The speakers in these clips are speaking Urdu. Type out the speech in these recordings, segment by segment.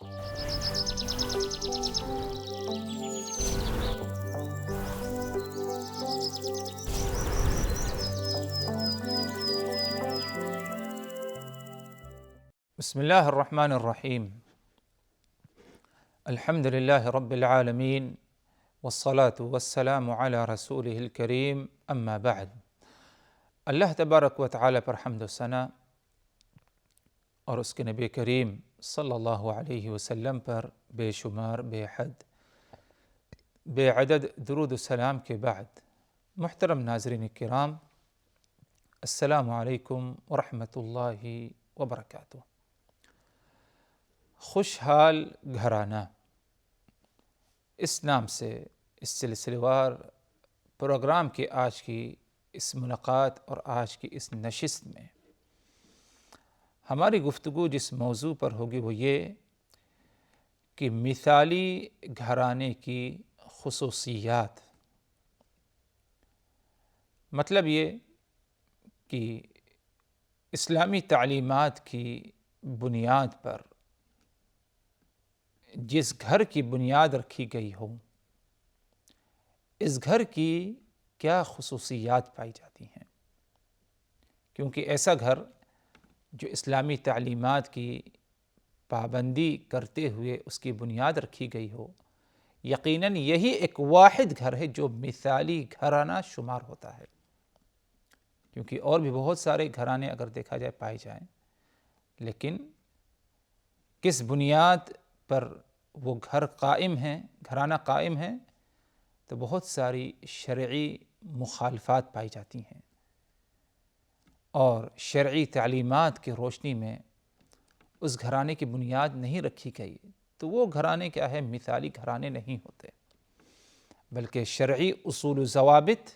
بسم الله الرحمن الرحيم. الحمد لله رب العالمين، والصلاة والسلام على رسوله الكريم، اما بعد۔ اللہ تبارک و تعالیٰ پر حمد و ثنا اور اس کے نبی کریم صلی اللہ علیہ وسلم پر بے شمار بے حد بے عدد درود و سلام کے بعد، محترم ناظرین کرام، السلام علیکم ورحمۃ اللہ وبرکاتہ۔ خوشحال گھرانہ، اس نام سے اس سلسلے وار پروگرام کی آج کی اس ملاقات اور آج کی اس نشست میں ہماری گفتگو جس موضوع پر ہوگی وہ یہ کہ مثالی گھرانے کی خصوصیات۔ مطلب یہ کہ اسلامی تعلیمات کی بنیاد پر جس گھر کی بنیاد رکھی گئی ہو، اس گھر کی کیا خصوصیات پائی جاتی ہیں، کیونکہ ایسا گھر جو اسلامی تعلیمات کی پابندی کرتے ہوئے اس کی بنیاد رکھی گئی ہو، یقیناً یہی ایک واحد گھر ہے جو مثالی گھرانہ شمار ہوتا ہے۔ کیونکہ اور بھی بہت سارے گھرانے اگر دیکھا جائے پائے جائیں، لیکن کس بنیاد پر وہ گھر قائم ہیں، گھرانہ قائم ہے، تو بہت ساری شرعی مخالفات پائی جاتی ہیں، اور شرعی تعلیمات کی روشنی میں اس گھرانے کی بنیاد نہیں رکھی گئی تو وہ گھرانے کیا ہے، مثالی گھرانے نہیں ہوتے، بلکہ شرعی اصول و ضوابط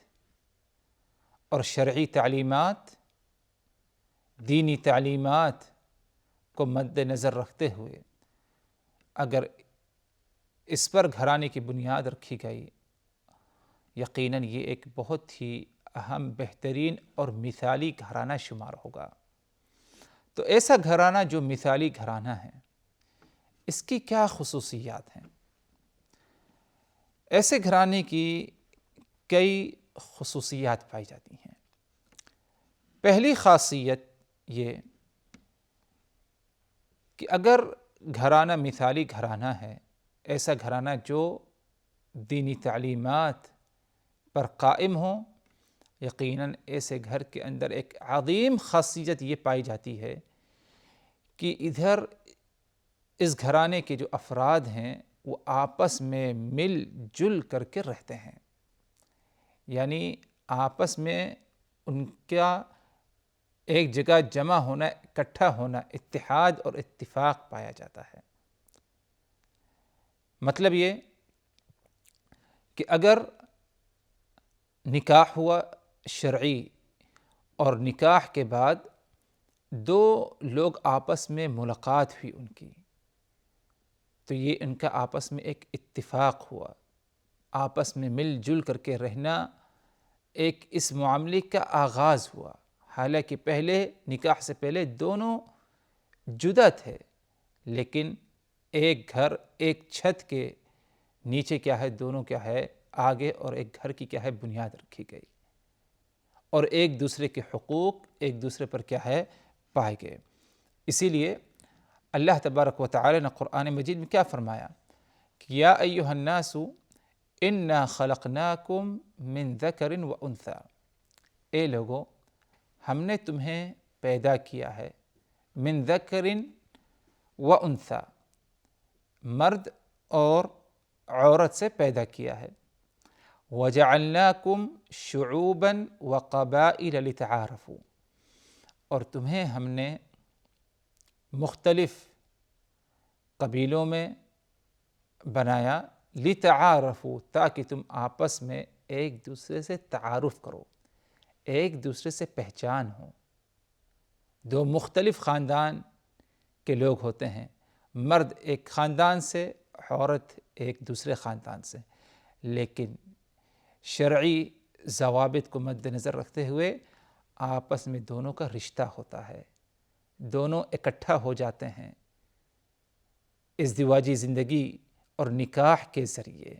اور شرعی تعلیمات، دینی تعلیمات کو مد نظر رکھتے ہوئے اگر اس پر گھرانے کی بنیاد رکھی گئی، یقیناً یہ ایک بہت ہی اہم، بہترین اور مثالی گھرانہ شمار ہوگا۔ تو ایسا گھرانہ جو مثالی گھرانہ ہے، اس کی کیا خصوصیات ہیں؟ ایسے گھرانے کی کئی خصوصیات پائی جاتی ہیں۔ پہلی خاصیت یہ کہ اگر گھرانہ مثالی گھرانہ ہے، ایسا گھرانہ جو دینی تعلیمات پر قائم ہو، یقیناً ایسے گھر کے اندر ایک عظیم خاصیت یہ پائی جاتی ہے کہ ادھر اس گھرانے کے جو افراد ہیں وہ آپس میں مل جل کر کے رہتے ہیں، یعنی آپس میں ان کا ایک جگہ جمع ہونا، اکٹھا ہونا، اتحاد اور اتفاق پایا جاتا ہے۔ مطلب یہ کہ اگر نکاح ہوا شرعی اور نکاح کے بعد دو لوگ آپس میں ملاقات ہوئی ان کی، تو یہ ان کا آپس میں ایک اتفاق ہوا، آپس میں مل جل کر کے رہنا، ایک اس معاملے کا آغاز ہوا۔ حالانکہ پہلے نکاح سے پہلے دونوں جدا تھے، لیکن ایک گھر، ایک چھت کے نیچے کیا ہے، دونوں کیا ہے آگے، اور ایک گھر کی کیا ہے بنیاد رکھی گئی، اور ایک دوسرے کے حقوق ایک دوسرے پر کیا ہے پائے گئے۔ اسی لیے اللہ تبارک و تعالی نے قرآن مجید میں کیا فرمایا کہ یا ایھا الناس انا خلقناکم من ذکر و انثی، اے لوگو ہم نے تمہیں پیدا کیا ہے من ذکر و انثی، مرد اور عورت سے پیدا کیا ہے، وجعلناکم شعوبا وقبائل لتعارفوا، اور تمہیں ہم نے مختلف قبیلوں میں بنایا، لتعارفوا، تاکہ تم آپس میں ایک دوسرے سے تعارف کرو، ایک دوسرے سے پہچان ہو۔ دو مختلف خاندان کے لوگ ہوتے ہیں، مرد ایک خاندان سے، عورت ایک دوسرے خاندان سے، لیکن شرعی ضوابط کو مد نظر رکھتے ہوئے آپس میں دونوں کا رشتہ ہوتا ہے، دونوں اکٹھا ہو جاتے ہیں، ازدواجی زندگی اور نکاح کے ذریعے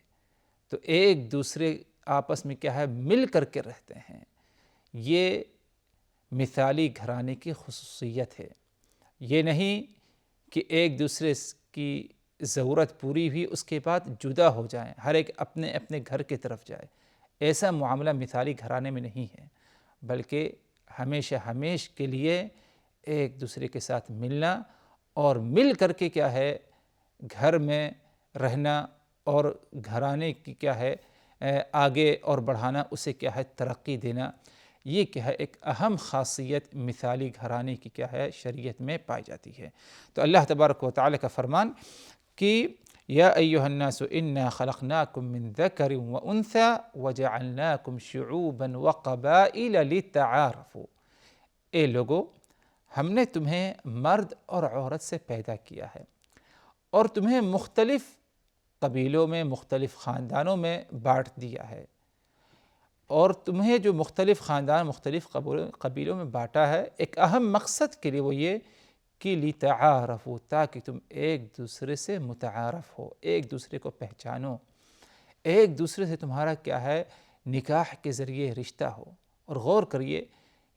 تو ایک دوسرے آپس میں کیا ہے مل کر کے رہتے ہیں۔ یہ مثالی گھرانے کی خصوصیت ہے۔ یہ نہیں کہ ایک دوسرے کی ضرورت پوری ہوئی اس کے بعد جدا ہو جائیں، ہر ایک اپنے اپنے گھر کی طرف جائے، ایسا معاملہ مثالی گھرانے میں نہیں ہے، بلکہ ہمیشہ ہمیش کے لیے ایک دوسرے کے ساتھ ملنا اور مل کر کے کیا ہے گھر میں رہنا اور گھرانے کی کیا ہے آگے اور بڑھانا، اسے کیا ہے ترقی دینا، یہ کیا ہے ایک اہم خاصیت مثالی گھرانے کی کیا ہے شریعت میں پائی جاتی ہے۔ تو اللہ تبارک و تعالیٰ کا فرمان کہ یا ایھا الناس انا خلقناکم من ذکر وانثی وجعلناکم شعوبا وقبائل لتعارفوا، اے لوگو ہم نے تمہیں مرد اور عورت سے پیدا کیا ہے اور تمہیں مختلف قبیلوں میں مختلف خاندانوں میں بانٹ دیا ہے، اور تمہیں جو مختلف خاندان مختلف قبیلوں میں بانٹا ہے ایک اہم مقصد کے لیے، وہ یہ کہ لتعارفوا، تاکہ تم ایک دوسرے سے متعارف ہو، ایک دوسرے کو پہچانو، ایک دوسرے سے تمہارا کیا ہے نکاح کے ذریعے رشتہ ہو۔ اور غور کریے،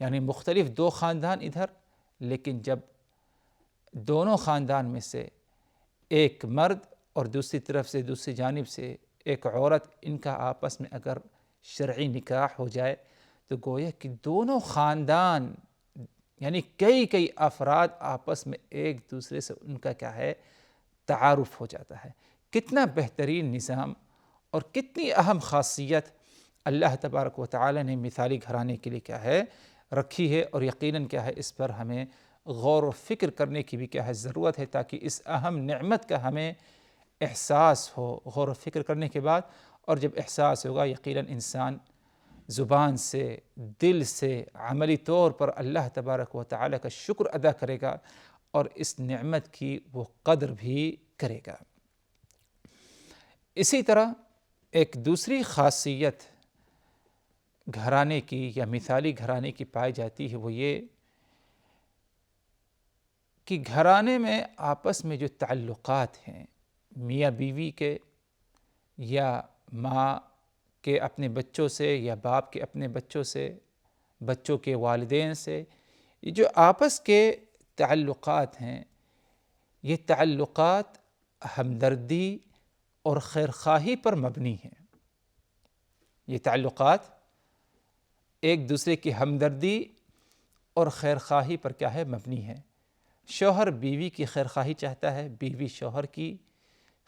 یعنی مختلف دو خاندان ادھر، لیکن جب دونوں خاندان میں سے ایک مرد اور دوسری طرف سے دوسری جانب سے ایک عورت، ان کا آپس میں اگر شرعی نکاح ہو جائے تو گویا کہ دونوں خاندان یعنی کئی افراد آپس میں ایک دوسرے سے ان کا کیا ہے تعارف ہو جاتا ہے۔ کتنا بہترین نظام اور کتنی اہم خاصیت اللہ تبارک و تعالی نے مثالی گھرانے کے لیے کیا ہے رکھی ہے، اور یقیناً کیا ہے اس پر ہمیں غور و فکر کرنے کی بھی کیا ہے ضرورت ہے، تاکہ اس اہم نعمت کا ہمیں احساس ہو غور و فکر کرنے کے بعد۔ اور جب احساس ہوگا یقیناً انسان زبان سے دل سے عملی طور پر اللہ تبارک و تعالیٰ کا شکر ادا کرے گا اور اس نعمت کی وہ قدر بھی کرے گا۔ اسی طرح ایک دوسری خاصیت گھرانے کی یا مثالی گھرانے کی پائی جاتی ہے، وہ یہ کہ گھرانے میں آپس میں جو تعلقات ہیں میاں بیوی کے یا ماں کے اپنے بچوں سے یا باپ کے اپنے بچوں سے، بچوں کے والدین سے، یہ جو آپس کے تعلقات ہیں یہ تعلقات ہمدردی اور خیرخواہی پر مبنی ہیں۔ یہ تعلقات ایک دوسرے کی ہمدردی اور خیرخواہی پر کیا ہے مبنی ہے۔ شوہر بیوی کی خیرخواہی چاہتا ہے، بیوی شوہر کی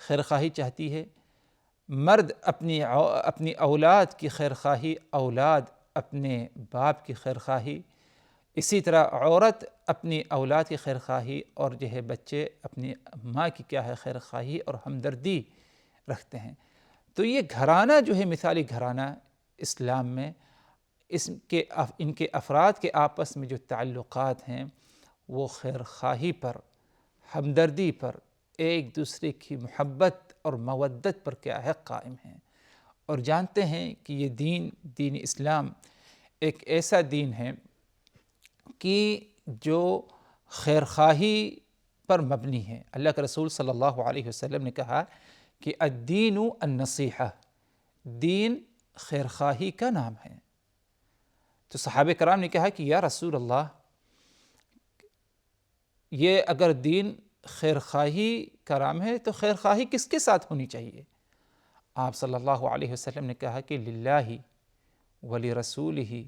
خیرخواہی چاہتی ہے، مرد اپنی اولاد کی خیرخواہی، اولاد اپنے باپ کی خیرخواہی، اسی طرح عورت اپنی اولاد کی خیرخواہی، اور جو ہے بچے اپنی ماں کی کیا ہے خیرخواہی اور ہمدردی رکھتے ہیں۔ تو یہ گھرانہ جو ہے مثالی گھرانہ اسلام میں ان کے افراد کے آپس میں جو تعلقات ہیں وہ خیرخواہی پر، ہمدردی پر، ایک دوسرے کی محبت اور مودت پر کیا ہے قائم ہیں۔ اور جانتے ہیں کہ یہ دین اسلام ایک ایسا دین ہے کہ جو خیرخواہی پر مبنی ہے۔ اللہ کے رسول صلی اللہ علیہ وسلم نے کہا کہ الدین النصیحہ، دین خیرخواہی کا نام ہے۔ تو صحابہ کرام نے کہا کہ یا رسول اللہ، یہ اگر دین خیرخواہی کا نام ہے تو خیرخواہی کس کے ساتھ ہونی چاہیے؟ آپ صلی اللہ علیہ وسلم نے کہا کہ للہ ولرسولہ،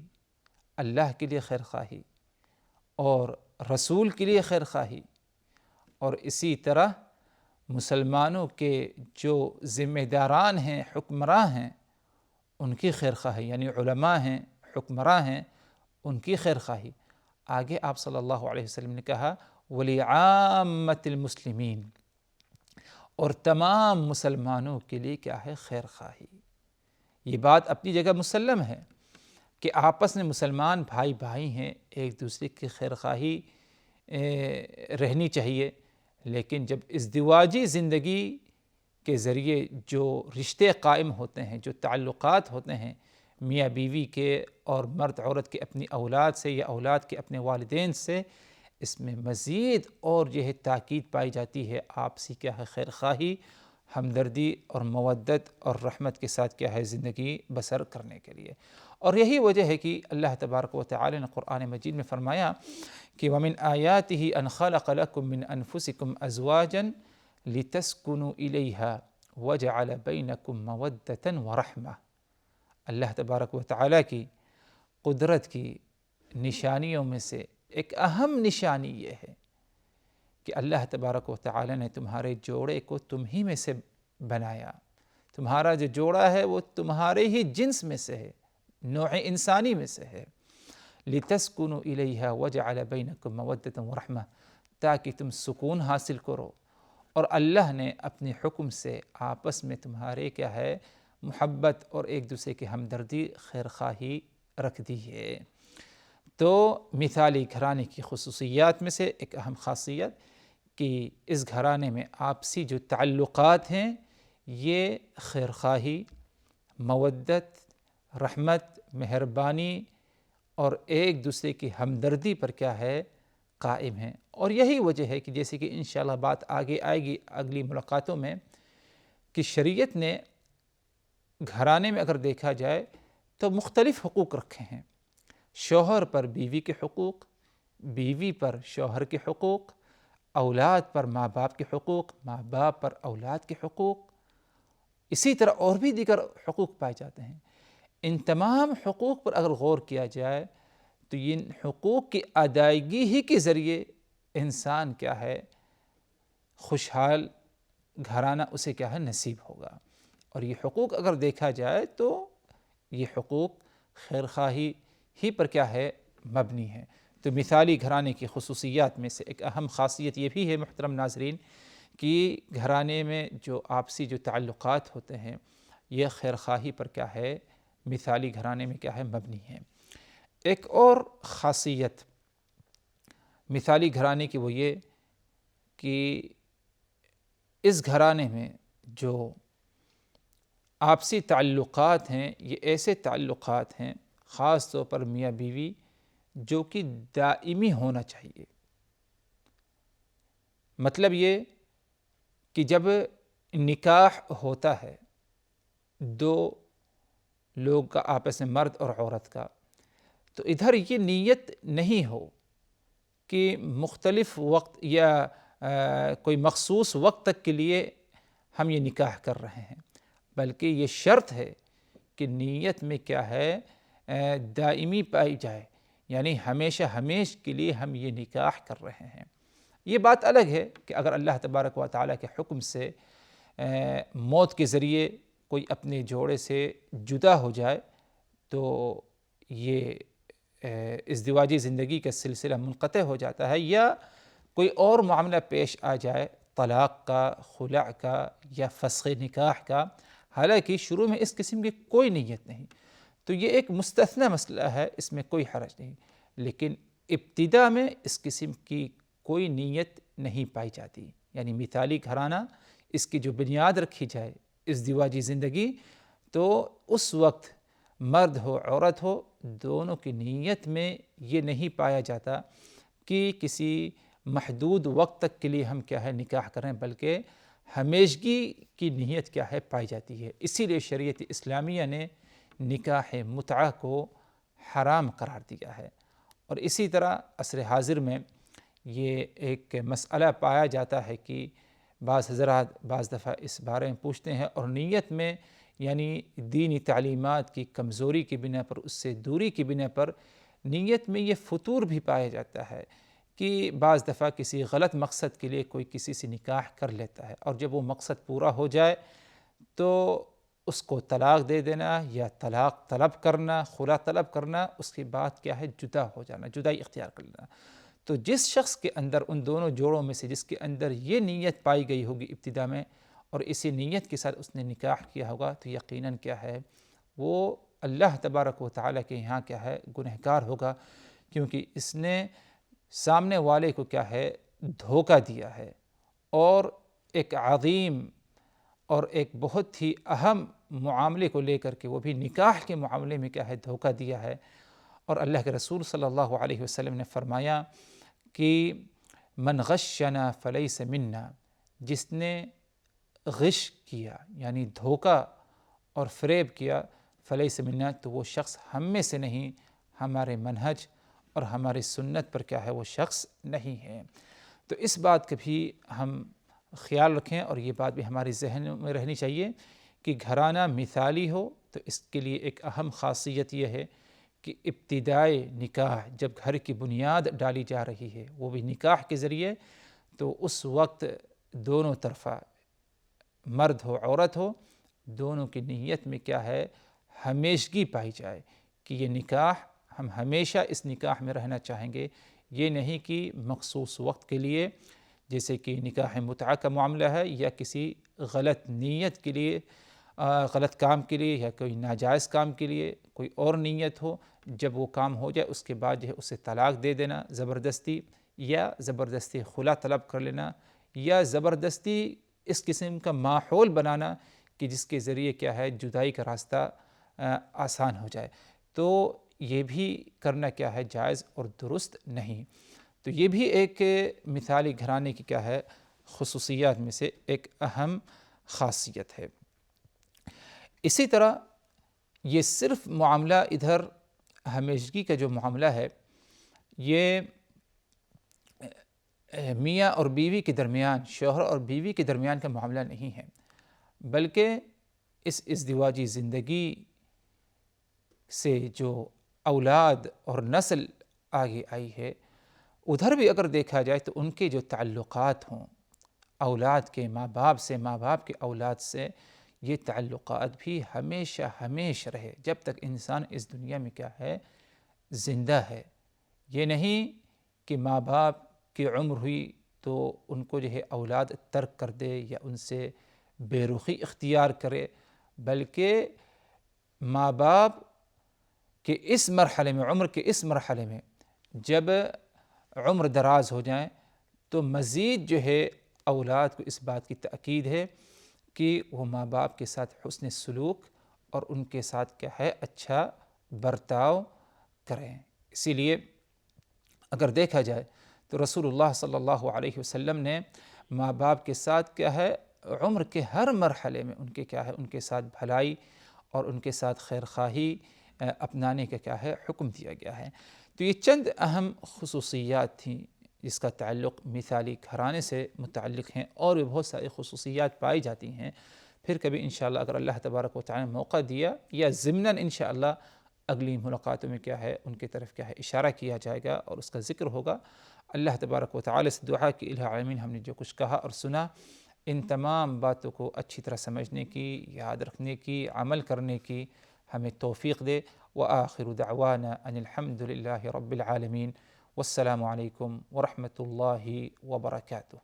اللہ کے لیے خیرخواہی اور رسول کے لیے خیرخواہی، اور اسی طرح مسلمانوں کے جو ذمہ داران ہیں، حکمراں ہیں، ان کی خیرخواہی، یعنی علماء ہیں، حکمراں ہیں، ان کی خیرخواہی۔ آگے آپ صلی اللہ علیہ وسلم نے کہا وَلِعَامَّةِ الْمُسْلِمِينَ، اور تمام مسلمانوں کے لیے کیا ہے خیرخواہی۔ یہ بات اپنی جگہ مسلم ہے کہ آپس میں مسلمان بھائی بھائی ہیں، ایک دوسرے کی خیرخواہی رہنی چاہیے، لیکن جب ازدواجی زندگی کے ذریعے جو رشتے قائم ہوتے ہیں، جو تعلقات ہوتے ہیں میاں بیوی کے اور مرد عورت کے اپنی اولاد سے یا اولاد کے اپنے والدین سے، اس میں مزید اور جو ہے تاکید پائی جاتی ہے آپسی کیا ہے خیر خواہی، ہمدردی اور مودت اور رحمت کے ساتھ کیا ہے زندگی بسر کرنے کے لیے۔ اور یہی وجہ ہے کہ اللہ تبارک و تعالی نے قرآن مجید میں فرمایا کہ وَمِنْ آيَاتِهِ أَنْ خَلَقَ لَكُم مِّنْ أَنفُسِكُمْ أَزْوَاجًا لِتَسْكُنُوا إِلَيْهَا وَجَعَلَ بَيْنَكُم مَّوَدَّةً وَرَحْمَةً۔ اللہ تبارک و تعالی کی قدرت کی نشانیوں میں سے ایک اہم نشانی یہ ہے کہ اللہ تبارک و تعالی نے تمہارے جوڑے کو تم ہی میں سے بنایا۔ تمہارا جو جوڑا ہے وہ تمہارے ہی جنس میں سے ہے، نوع انسانی میں سے ہے۔ لِتَسْكُنُوا إِلَيْهَا وَجَعَلَ بَيْنَكُم مَّوَدَّةً وَرَحْمَةً، تاکہ تم سکون حاصل کرو، اور اللہ نے اپنے حکم سے آپس میں تمہارے کیا ہے محبت اور ایک دوسرے کی ہمدردی خیر خواہی رکھ دی ہے۔ تو مثالی گھرانے کی خصوصیات میں سے ایک اہم خاصیت کہ اس گھرانے میں آپسی جو تعلقات ہیں یہ خیر خواہی، مودت، رحمت، مہربانی اور ایک دوسرے کی ہمدردی پر کیا ہے قائم ہیں۔ اور یہی وجہ ہے کہ جیسے کہ انشاءاللہ بات آگے آئے گی اگلی ملاقاتوں میں کہ شریعت نے گھرانے میں اگر دیکھا جائے تو مختلف حقوق رکھے ہیں۔ شوہر پر بیوی کے حقوق، بیوی پر شوہر کے حقوق، اولاد پر ماں باپ کے حقوق، ماں باپ پر اولاد کے حقوق، اسی طرح اور بھی دیگر حقوق پائے جاتے ہیں۔ ان تمام حقوق پر اگر غور کیا جائے تو ان حقوق کی ادائیگی ہی کے ذریعے انسان کیا ہے خوشحال گھرانہ اسے کیا ہے نصیب ہوگا۔ اور یہ حقوق اگر دیکھا جائے تو یہ حقوق خیر خواہی ہی پر کیا ہے مبنی ہے۔ تو مثالی گھرانے کی خصوصیات میں سے ایک اہم خاصیت یہ بھی ہے محترم ناظرین کہ گھرانے میں جو آپسی جو تعلقات ہوتے ہیں یہ خیر خواہی پر کیا ہے مثالی گھرانے میں کیا ہے مبنی ہے۔ ایک اور خاصیت مثالی گھرانے کی وہ یہ کہ اس گھرانے میں جو آپسی تعلقات ہیں یہ ایسے تعلقات ہیں خاص طور پر میاں بیوی جو کہ دائمی ہونا چاہیے۔ مطلب یہ کہ جب نکاح ہوتا ہے دو لوگ کا آپس میں مرد اور عورت کا، تو ادھر یہ نیت نہیں ہو کہ مختلف وقت یا کوئی مخصوص وقت تک کے لیے ہم یہ نکاح کر رہے ہیں، بلکہ یہ شرط ہے کہ نیت میں کیا ہے دائمی پائی جائے، یعنی ہمیشہ ہمیش کے لیے ہم یہ نکاح کر رہے ہیں۔ یہ بات الگ ہے کہ اگر اللہ تبارک و تعالیٰ کے حکم سے موت کے ذریعے کوئی اپنے جوڑے سے جدا ہو جائے تو یہ ازدواجی زندگی کا سلسلہ منقطع ہو جاتا ہے، یا کوئی اور معاملہ پیش آ جائے طلاق کا، خلع کا یا فسخ نکاح کا، حالانکہ شروع میں اس قسم کی کوئی نیت نہیں، تو یہ ایک مستثنی مسئلہ ہے، اس میں کوئی حرج نہیں، لیکن ابتدا میں اس قسم کی کوئی نیت نہیں پائی جاتی۔ یعنی مثالی گھرانہ اس کی جو بنیاد رکھی جائے ازدواجی زندگی، تو اس وقت مرد ہو عورت ہو دونوں کی نیت میں یہ نہیں پایا جاتا کہ کسی محدود وقت تک کے لیے ہم کیا ہے نکاح کریں، بلکہ ہمیشگی کی نیت کیا ہے پائی جاتی ہے۔ اسی لیے شریعت اسلامیہ نے نکاح متعہ کو حرام قرار دیا ہے۔ اور اسی طرح عصر حاضر میں یہ ایک مسئلہ پایا جاتا ہے کہ بعض حضرات بعض دفعہ اس بارے میں پوچھتے ہیں اور نیت میں یعنی دینی تعلیمات کی کمزوری کی بنا پر، اس سے دوری کی بنا پر نیت میں یہ فتور بھی پایا جاتا ہے کہ بعض دفعہ کسی غلط مقصد کے لیے کوئی کسی سے نکاح کر لیتا ہے، اور جب وہ مقصد پورا ہو جائے تو اس کو طلاق دے دینا یا طلاق طلب کرنا، خلا طلب کرنا، اس کے بعد کیا ہے جدا ہو جانا، جدائی اختیار کر لینا۔ تو جس شخص کے اندر ان دونوں جوڑوں میں سے جس کے اندر یہ نیت پائی گئی ہوگی ابتدا میں، اور اسی نیت کے ساتھ اس نے نکاح کیا ہوگا، تو یقیناً کیا ہے وہ اللہ تبارک و تعالیٰ کے یہاں کیا ہے گنہگار ہوگا، کیونکہ اس نے سامنے والے کو کیا ہے دھوکہ دیا ہے، اور ایک عظیم اور ایک بہت ہی اہم معاملے کو لے کر کے، وہ بھی نکاح کے معاملے میں کیا ہے دھوکہ دیا ہے۔ اور اللہ کے رسول صلی اللہ علیہ وسلم نے فرمایا کہ من غشنا فلیس منا، جس نے غش کیا یعنی دھوکہ اور فریب کیا، فلیس منا، تو وہ شخص ہم میں سے نہیں، ہمارے منہج اور ہماری سنت پر کیا ہے وہ شخص نہیں ہے۔ تو اس بات کا بھی ہم خیال رکھیں، اور یہ بات بھی ہمارے ذہن میں رہنی چاہیے کہ گھرانہ مثالی ہو تو اس کے لیے ایک اہم خاصیت یہ ہے کہ ابتدائے نکاح جب گھر کی بنیاد ڈالی جا رہی ہے، وہ بھی نکاح کے ذریعے، تو اس وقت دونوں طرفہ مرد ہو عورت ہو، دونوں کی نیت میں کیا ہے ہمیشگی پائی جائے کہ یہ نکاح ہم ہمیشہ اس نکاح میں رہنا چاہیں گے، یہ نہیں کہ مخصوص وقت کے لیے، جیسے کہ نکاح متعہ کا معاملہ ہے، یا کسی غلط نیت کے لیے، غلط کام کے لیے، یا کوئی ناجائز کام کے لیے کوئی اور نیت ہو، جب وہ کام ہو جائے اس کے بعد جو ہے اسے طلاق دے دینا زبردستی، یا زبردستی خلا طلب کر لینا، یا زبردستی اس قسم کا ماحول بنانا کہ جس کے ذریعے کیا ہے جدائی کا راستہ آسان ہو جائے، تو یہ بھی کرنا کیا ہے جائز اور درست نہیں۔ تو یہ بھی ایک مثالی گھرانے کی کیا ہے خصوصیات میں سے ایک اہم خاصیت ہے۔ اسی طرح یہ صرف معاملہ ادھر ہمیشگی کا جو معاملہ ہے، یہ میاں اور بیوی کے درمیان، شوہر اور بیوی کے درمیان کا معاملہ نہیں ہے، بلکہ اس ازدواجی زندگی سے جو اولاد اور نسل آگے آئی ہے، ادھر بھی اگر دیکھا جائے تو ان کے جو تعلقات ہوں اولاد کے ماں باپ سے، ماں باپ کے اولاد سے، یہ تعلقات بھی ہمیشہ ہمیشہ رہے جب تک انسان اس دنیا میں کیا ہے زندہ ہے۔ یہ نہیں کہ ماں باپ کی عمر ہوئی تو ان کو جو ہے اولاد ترک کر دے یا ان سے بے رخی اختیار کرے، بلکہ ماں باپ کے اس مرحلے میں، عمر کے اس مرحلے میں جب عمر دراز ہو جائیں تو مزید جو ہے اولاد کو اس بات کی تأکید ہے کہ وہ ماں باپ کے ساتھ حسن سلوک اور ان کے ساتھ کیا ہے اچھا برتاؤ کریں۔ اسی لیے اگر دیکھا جائے تو رسول اللہ صلی اللہ علیہ وسلم نے ماں باپ کے ساتھ کیا ہے عمر کے ہر مرحلے میں ان کے کیا ہے ان کے ساتھ بھلائی اور ان کے ساتھ خیر خواہی اپنانے کا کیا ہے حکم دیا گیا ہے۔ تو یہ چند اہم خصوصیات تھیں جس کا تعلق مثالی گھرانے سے متعلق ہیں، اور بھی بہت ساری خصوصیات پائی جاتی ہیں۔ پھر کبھی انشاءاللہ اگر اللہ تبارک و تعالی نے موقع دیا یا ضمناً انشاءاللہ اگلی ملاقاتوں میں کیا ہے ان کی طرف کیا ہے اشارہ کیا جائے گا اور اس کا ذکر ہوگا۔ اللہ تبارک و تعالی سے دعا کہ الہ العالمین ہم نے جو کچھ کہا اور سنا ان تمام باتوں کو اچھی طرح سمجھنے کی، یاد رکھنے کی، عمل کرنے کی ہمیں توفیق دے۔ وآخر دعوانا ان الحمد للہ رب العالمین، والسلام علیکم ورحمۃ اللہ وبرکاتہ۔